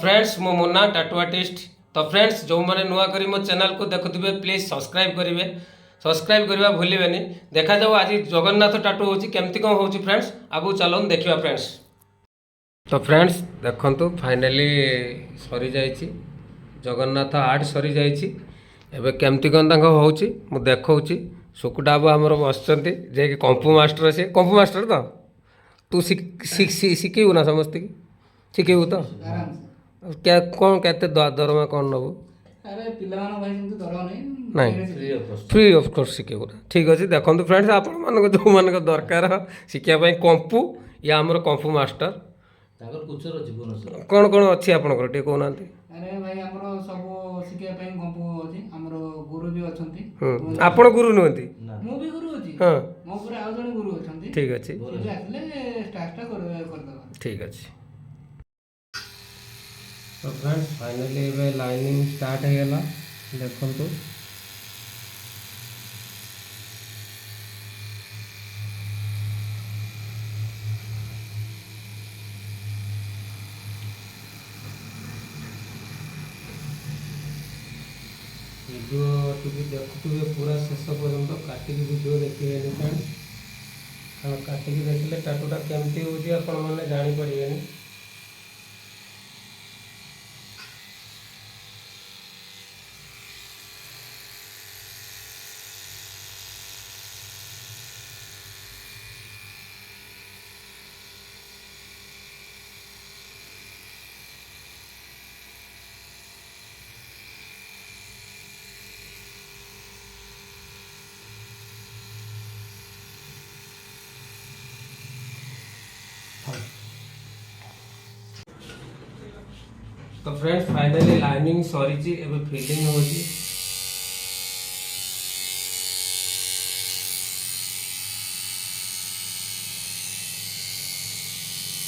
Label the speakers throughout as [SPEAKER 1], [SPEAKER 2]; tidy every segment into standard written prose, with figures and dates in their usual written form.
[SPEAKER 1] Friends मो Munna टाटू artist. तो friends जो मैंने नुआ करी मो चैनल को देखुवे प्लीज सब्सक्राइब करेंगे। सब्सक्राइब करवा भूलिए। देखा जाऊ आज जगन्नाथ टाटू हो केमती कौन हो फ्रेंड्स आगू चलो देखा फ्रेंड्स। तो फ्रेंड्स देखु फाइनाली सरी जाइए जगन्नाथ आर्ट सरी जाइए। एबे केमती कौन हो देखा सुकुटा बाबू आमर बसुँच जे कि कंपू मास्टर सी कंपू मास्टर तो तू शिखेबू ना समस्त की शिखेबू तो क्या कौन कहते दरमा कौन नबू नहीं फ्री ऑफ कोर्स शिखेबू ना ठीक अच्छे। देखो फ्रेंड्स आपण मान जो मान दरकार शिखापी कंपू या आमर कंपू मास्टर कौन कौन अच्छी आपंकर टे कहना आपण गुरु नुहति हाँ ठीक अच्छे ठीक अच्छे। तो फ्रेंड्स फाइनली ये लाइनिंग स्टार्ट होगा देखु वीडियो टी देखुए पूरा शेष पर्यंत काटिकी वीडियो देखिए फ्रेंड्स कारण काटिकी देखिले टाटूटा केमती होची आपण माने जानि परिबेनी। तो फ्रेंड्स फाइनली लाइनिंग सरी एवं फिलिंग हो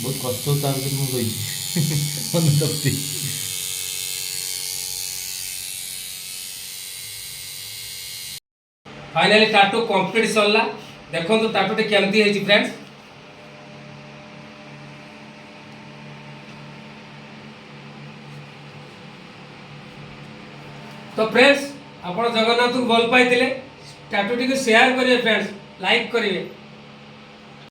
[SPEAKER 2] बहुत कष्ट मुझे
[SPEAKER 1] फाइनली टाटू कंप्लीट सरला। देखो टाटूटे केमती है फ्रेंड्स। तो फ्रेंड्स आप जगन्नाथ को भल पाई टाटूटी को शेयर करेंगे फ्रेंड्स लाइक करेंगे।